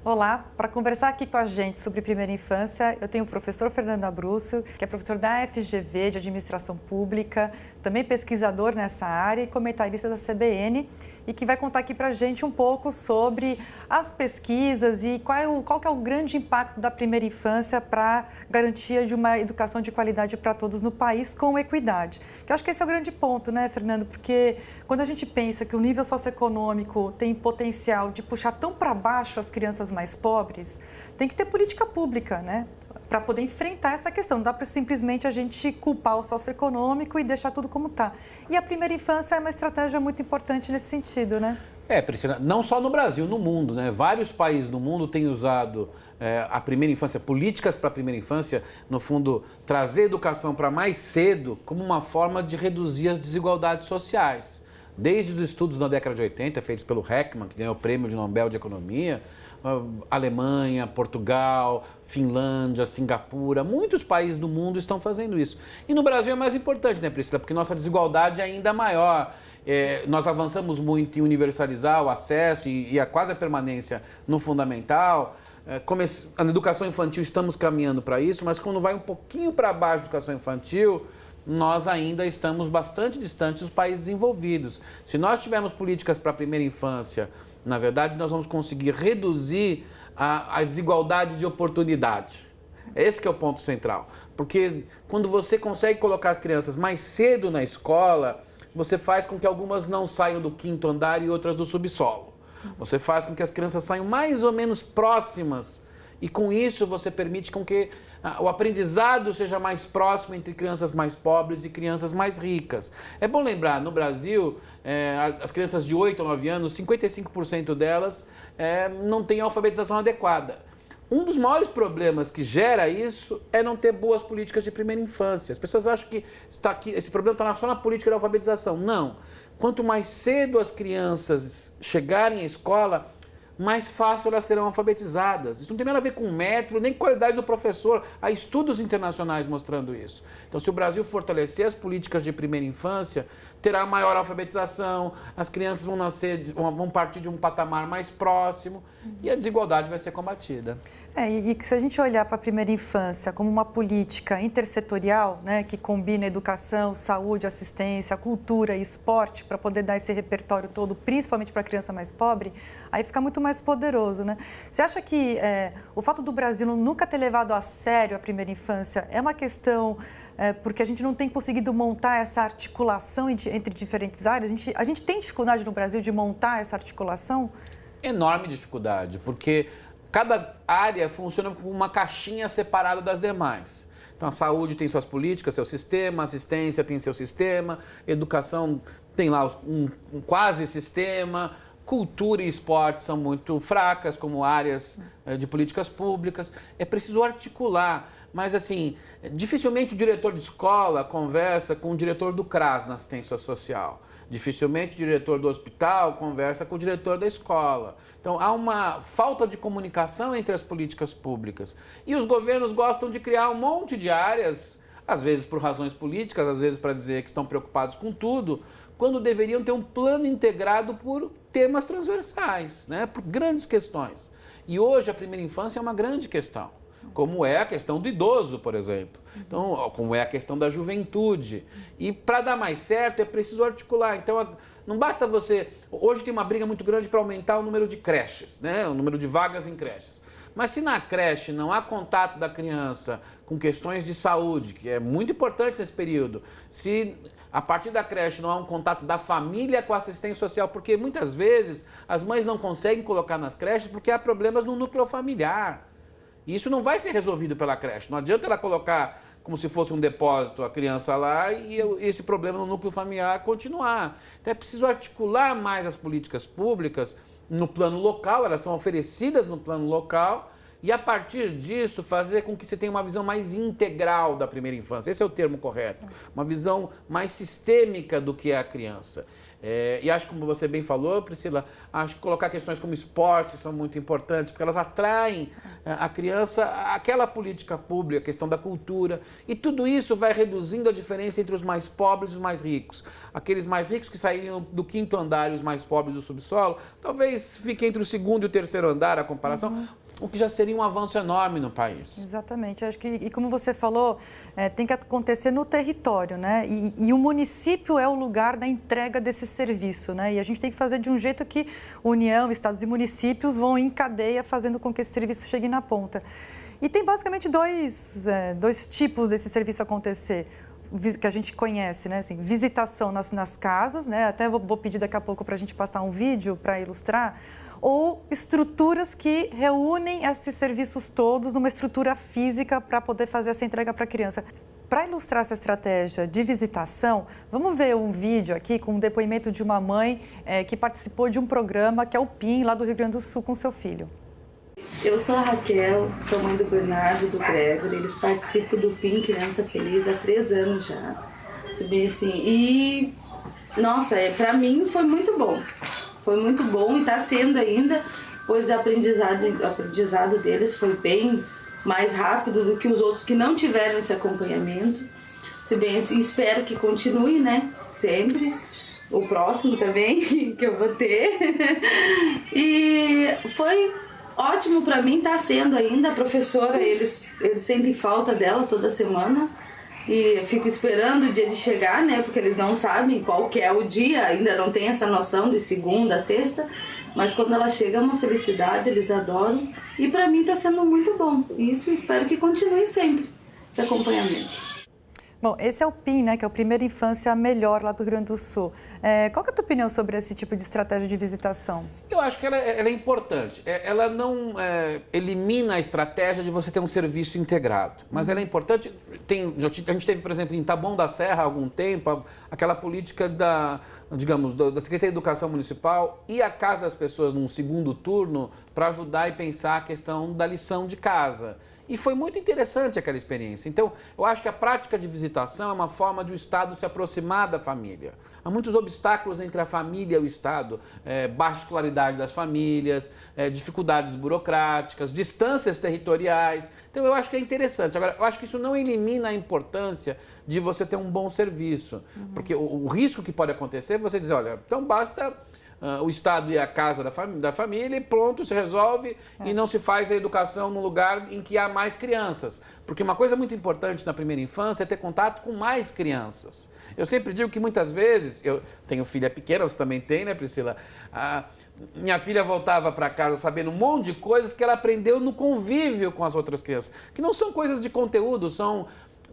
Olá, para conversar aqui com a gente sobre primeira infância, eu tenho o professor Fernando Abruzzo, que é professor da FGV de Administração Pública, também pesquisador nessa área e comentarista da CBN, e que vai contar aqui para a gente um pouco sobre as pesquisas e qual que é o grande impacto da primeira infância para a garantia de uma educação de qualidade para todos no país com equidade. Que eu acho que esse é o grande ponto, né, Fernando? Porque quando a gente pensa que o nível socioeconômico tem potencial de puxar tão para baixo as crianças mais pobres, tem que ter política pública, né? Para poder enfrentar essa questão. Não dá para simplesmente a gente culpar o socioeconômico e deixar tudo como está. E a primeira infância é uma estratégia muito importante nesse sentido, né? Priscila, não só no Brasil, no mundo, né? Vários países no mundo têm usado a primeira infância, políticas para a primeira infância, no fundo, trazer educação para mais cedo como uma forma de reduzir as desigualdades sociais. Desde os estudos na década de 80, feitos pelo Heckman, que ganhou o Prêmio de Nobel de Economia, Alemanha, Portugal, Finlândia, Singapura, muitos países do mundo estão fazendo isso. E no Brasil é mais importante, né, Priscila? Porque nossa desigualdade é ainda maior. Nós avançamos muito em universalizar o acesso e quase a permanência no fundamental. Na educação infantil estamos caminhando para isso, mas quando vai um pouquinho para baixo da educação infantil, nós ainda estamos bastante distantes dos países desenvolvidos. Se nós tivermos políticas para a primeira infância, na verdade, nós vamos conseguir reduzir a desigualdade de oportunidade. Esse que é o ponto central. Porque quando você consegue colocar crianças mais cedo na escola, você faz com que algumas não saiam do quinto andar e outras do subsolo. Você faz com que as crianças saiam mais ou menos próximas e com isso você permite com que o aprendizado seja mais próximo entre crianças mais pobres e crianças mais ricas. É bom lembrar, no Brasil, as crianças de 8 a 9 anos, 55% delas não têm alfabetização adequada. Um dos maiores problemas que gera isso é não ter boas políticas de primeira infância. As pessoas acham que esse problema está só na política da alfabetização. Não. Quanto mais cedo as crianças chegarem à escola, mais fácil elas serão alfabetizadas. Isso não tem nada a ver com método, nem com qualidade do professor. Há estudos internacionais mostrando isso. Então, se o Brasil fortalecer as políticas de primeira infância, terá maior alfabetização, as crianças vão partir de um patamar mais próximo e a desigualdade vai ser combatida. E se a gente olhar para a primeira infância como uma política intersetorial, né, que combina educação, saúde, assistência, cultura e esporte para poder dar esse repertório todo, principalmente para a criança mais pobre, aí fica muito mais poderoso, né? Você acha que o fato do Brasil nunca ter levado a sério a primeira infância é uma questão porque a gente não tem conseguido montar essa articulação entre diferentes áreas? A gente tem dificuldade no Brasil de montar essa articulação? Enorme dificuldade, porque cada área funciona como uma caixinha separada das demais. Então, a saúde tem suas políticas, seu sistema, a assistência tem seu sistema, educação tem lá um quase sistema, cultura e esporte são muito fracas como áreas de políticas públicas. É preciso articular, mas assim, dificilmente o diretor de escola conversa com o diretor do CRAS na assistência social. Dificilmente o diretor do hospital conversa com o diretor da escola. Então, há uma falta de comunicação entre as políticas públicas. E os governos gostam de criar um monte de áreas, às vezes por razões políticas, às vezes para dizer que estão preocupados com tudo, quando deveriam ter um plano integrado por temas transversais, né? Por grandes questões. E hoje a primeira infância é uma grande questão. Como é a questão do idoso, por exemplo. Então, como é a questão da juventude. E para dar mais certo, é preciso articular. Então, não basta você... Hoje tem uma briga muito grande para aumentar o número de creches, né? O número de vagas em creches. Mas se na creche não há contato da criança com questões de saúde, que é muito importante nesse período, se a partir da creche não há um contato da família com a assistência social, porque muitas vezes as mães não conseguem colocar nas creches porque há problemas no núcleo familiar. E isso não vai ser resolvido pela creche. Não adianta ela colocar como se fosse um depósito a criança lá e esse problema no núcleo familiar continuar. Então é preciso articular mais as políticas públicas no plano local, elas são oferecidas no plano local e a partir disso fazer com que se tenha uma visão mais integral da primeira infância. Esse é o termo correto. Uma visão mais sistêmica do que é a criança. E acho que, como você bem falou, Priscila, acho que colocar questões como esporte são muito importantes, porque elas atraem a criança àquela política pública, a questão da cultura. E tudo isso vai reduzindo a diferença entre os mais pobres e os mais ricos. Aqueles mais ricos que saíram do 5º andar e os mais pobres do subsolo, talvez fique entre o 2º e o 3º andar a comparação. O que já seria um avanço enorme no país. Exatamente. Acho que, e como você falou, tem que acontecer no território, né? E o município é o lugar da entrega desse serviço, né? E a gente tem que fazer de um jeito que União, estados e municípios vão em cadeia fazendo com que esse serviço chegue na ponta. E tem basicamente dois tipos desse serviço acontecer, que a gente conhece, né? Assim, visitação nas casas, né? Até vou pedir daqui a pouco para a gente passar um vídeo para ilustrar, ou estruturas que reúnem esses serviços todos numa estrutura física para poder fazer essa entrega para a criança. Para ilustrar essa estratégia de visitação, vamos ver um vídeo aqui com um depoimento de uma mãe que participou de um programa que é o PIN, lá do Rio Grande do Sul, com seu filho. Eu sou a Raquel, sou mãe do Bernardo e do Gregory. Eles participam do PIN Criança Feliz há 3 anos já. Bem assim, e, nossa, para mim foi muito bom. Foi muito bom e está sendo ainda, pois o aprendizado deles foi bem mais rápido do que os outros que não tiveram esse acompanhamento. Se bem assim, espero que continue, né? Sempre. O próximo também, que eu vou ter. E foi ótimo para mim, está sendo ainda. A professora, eles sentem falta dela toda semana. E eu fico esperando o dia de chegar, né? Porque eles não sabem qual que é o dia, ainda não tem essa noção de segunda, sexta. Mas quando ela chega é uma felicidade, eles adoram. E para mim está sendo muito bom. E isso eu espero que continue sempre, esse acompanhamento. Bom, esse é o PIN, né? Que é o Primeira Infância Melhor lá do Rio Grande do Sul. Qual que é a tua opinião sobre esse tipo de estratégia de visitação? Eu acho que ela é importante. Ela não elimina a estratégia de você ter um serviço integrado, mas ela é importante. A gente teve, por exemplo, em Taboão da Serra há algum tempo, aquela política da Secretaria de Educação Municipal e a casa das pessoas num segundo turno para ajudar e pensar a questão da lição de casa. E foi muito interessante aquela experiência. Então, eu acho que a prática de visitação é uma forma de o Estado se aproximar da família. Há muitos obstáculos entre a família e o Estado, baixa escolaridade das famílias, dificuldades burocráticas, distâncias territoriais. Então, eu acho que é interessante. Agora, eu acho que isso não elimina a importância de você ter um bom serviço. Porque o risco que pode acontecer é você dizer, olha, então basta o Estado e a casa da família e pronto, se resolve e não se faz a educação num lugar em que há mais crianças. Porque uma coisa muito importante na primeira infância é ter contato com mais crianças. Eu sempre digo que muitas vezes, eu tenho filha pequena, você também tem, né, Priscila? Minha filha voltava para casa sabendo um monte de coisas que ela aprendeu no convívio com as outras crianças, que não são coisas de conteúdo, são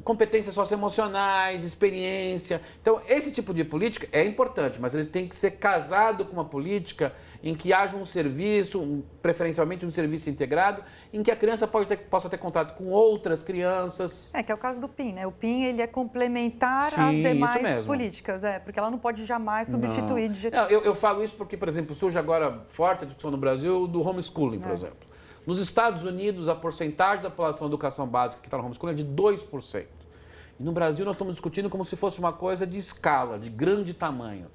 competências socioemocionais, experiência. Então, esse tipo de política é importante, mas ele tem que ser casado com uma política em que haja um serviço, preferencialmente um serviço integrado, em que a criança possa ter contato com outras crianças. Que é o caso do PIN, né? O PIN, ele é complementar Sim, às demais isso mesmo. políticas, porque ela não pode jamais substituir de jeito... Não, eu falo isso porque, por exemplo, surge agora forte a discussão no Brasil do homeschooling, por exemplo. Nos Estados Unidos, a porcentagem da população de educação básica que está no homeschooling é de 2%. E no Brasil nós estamos discutindo como se fosse uma coisa de escala, de grande tamanho.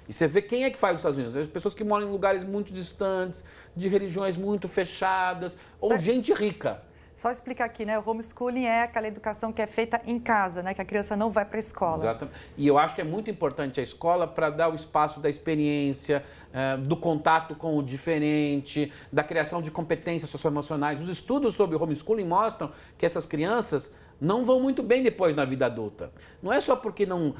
E você vê quem é que faz nos Estados Unidos? As pessoas que moram em lugares muito distantes, de religiões muito fechadas, ou gente rica. Só explicar aqui, né? O homeschooling é aquela educação que é feita em casa, né? Que a criança não vai para a escola. Exatamente. E eu acho que é muito importante a escola para dar o espaço da experiência, do contato com o diferente, da criação de competências socioemocionais. Os estudos sobre o homeschooling mostram que essas crianças não vão muito bem depois na vida adulta. Não é só porque não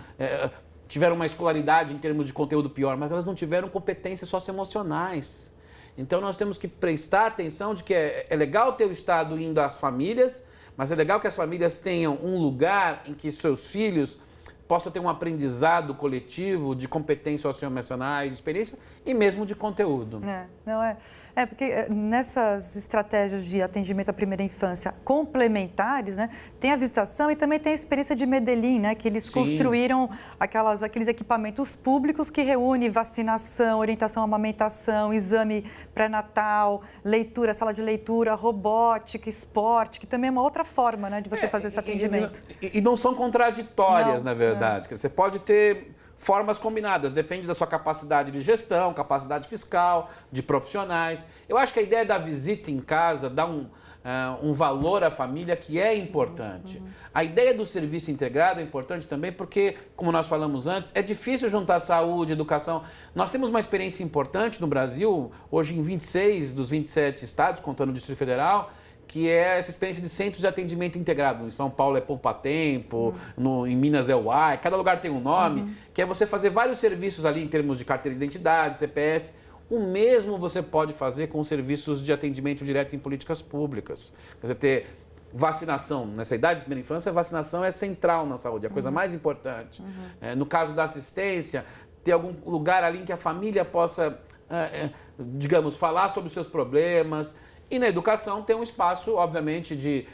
tiveram uma escolaridade em termos de conteúdo pior, mas elas não tiveram competências socioemocionais. Então, nós temos que prestar atenção de que é legal ter o Estado indo às famílias, mas é legal que as famílias tenham um lugar em que seus filhos possam ter um aprendizado coletivo de competências socioemocionais, de experiência e mesmo de conteúdo. Porque nessas estratégias de atendimento à primeira infância complementares, né, tem a visitação e também tem a experiência de Medellín, né, que eles construíram aqueles equipamentos públicos que reúnem vacinação, orientação à amamentação, exame pré-natal, leitura, sala de leitura, robótica, esporte, que também é uma outra forma, né, de você fazer esse atendimento. E não são contraditórias, na verdade. Você pode ter formas combinadas, depende da sua capacidade de gestão, capacidade fiscal, de profissionais. Eu acho que a ideia da visita em casa dá um valor à família que é importante. A ideia do serviço integrado é importante também porque, como nós falamos antes, é difícil juntar saúde, educação. Nós temos uma experiência importante no Brasil, hoje em 26 dos 27 estados, contando o Distrito Federal, que é essa experiência de centros de atendimento integrado. Em São Paulo é Poupa Tempo, em Minas é o UAI, cada lugar tem um nome, que é você fazer vários serviços ali em termos de carteira de identidade, CPF. O mesmo você pode fazer com serviços de atendimento direto em políticas públicas. Você ter vacinação, nessa idade de primeira infância, a vacinação é central na saúde, é a coisa mais importante. No caso da assistência, ter algum lugar ali em que a família possa, digamos, falar sobre os seus problemas. E na educação tem um espaço, obviamente, de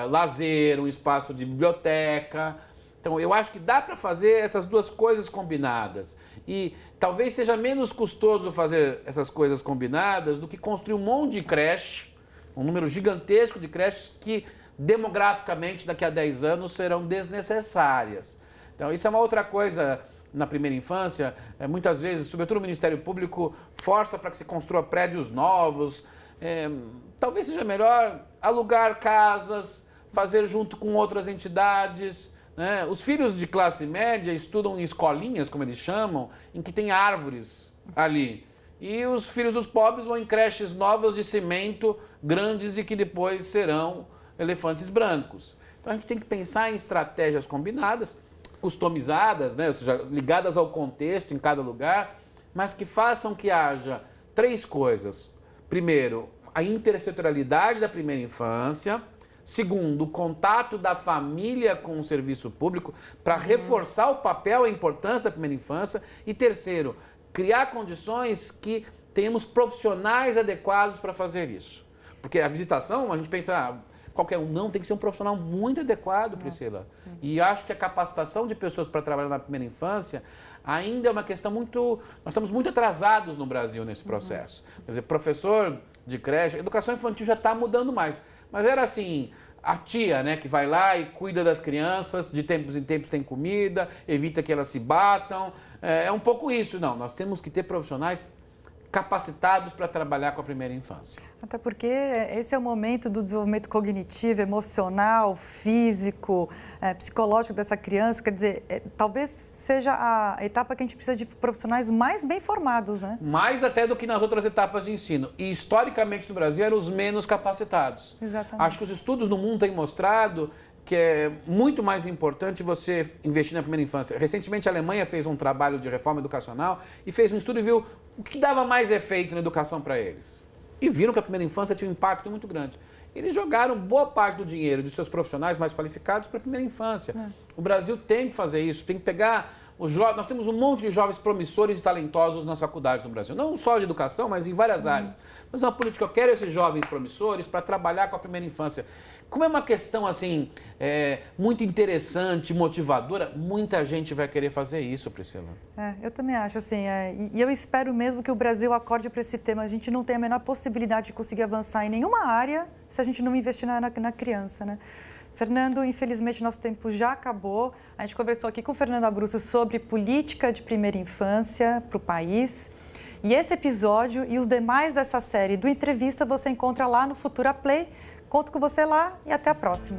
lazer, um espaço de biblioteca. Então, eu acho que dá para fazer essas duas coisas combinadas. E talvez seja menos custoso fazer essas coisas combinadas do que construir um monte de creche, um número gigantesco de creches que, demograficamente, daqui a 10 anos, serão desnecessárias. Então, isso é uma outra coisa na primeira infância. Muitas vezes, sobretudo o Ministério Público, força para que se construa prédios novos. Talvez seja melhor alugar casas, fazer junto com outras entidades. Né? Os filhos de classe média estudam em escolinhas, como eles chamam, em que tem árvores ali. E os filhos dos pobres vão em creches novas de cimento, grandes e que depois serão elefantes brancos. Então a gente tem que pensar em estratégias combinadas, customizadas, né? Ou seja, ligadas ao contexto em cada lugar, mas que façam que haja 3 coisas. Primeiro, a intersetorialidade da primeira infância. Segundo, o contato da família com o serviço público para reforçar o papel e a importância da primeira infância. E terceiro, criar condições que tenhamos profissionais adequados para fazer isso. Porque a visitação, a gente pensa, qualquer um não, tem que ser um profissional muito adequado, Priscila. E acho que a capacitação de pessoas para trabalhar na primeira infância ainda é uma questão muito... Nós estamos muito atrasados no Brasil nesse processo. Quer dizer, professor de creche, educação infantil já está mudando mais. Mas era assim, a tia, né, que vai lá e cuida das crianças, de tempos em tempos tem comida, evita que elas se batam. É um pouco isso, não. Nós temos que ter profissionais capacitados para trabalhar com a primeira infância. Até porque esse é o momento do desenvolvimento cognitivo, emocional, físico, psicológico dessa criança. Quer dizer, talvez seja a etapa que a gente precisa de profissionais mais bem formados, né? Mais até do que nas outras etapas de ensino. E, historicamente, no Brasil, eram os menos capacitados. Exatamente. Acho que os estudos no mundo têm mostrado que é muito mais importante você investir na primeira infância. Recentemente, a Alemanha fez um trabalho de reforma educacional e fez um estudo e viu o que dava mais efeito na educação para eles. E viram que a primeira infância tinha um impacto muito grande. Eles jogaram boa parte do dinheiro de seus profissionais mais qualificados para a primeira infância. O Brasil tem que fazer isso, tem que pegar os jovens. Nós temos um monte de jovens promissores e talentosos nas faculdades no Brasil. Não só de educação, mas em várias áreas. Mas é uma política, eu quero esses jovens promissores para trabalhar com a primeira infância. Como é uma questão assim, muito interessante, motivadora, muita gente vai querer fazer isso, Priscila. Eu também acho assim, e eu espero mesmo que o Brasil acorde para esse tema. A gente não tem a menor possibilidade de conseguir avançar em nenhuma área se a gente não investir na criança, né? Fernando, infelizmente nosso tempo já acabou. A gente conversou aqui com o Fernando Abruzzo sobre política de primeira infância para o país. E esse episódio e os demais dessa série do Entrevista você encontra lá no Futura Play. Conto com você lá e até a próxima.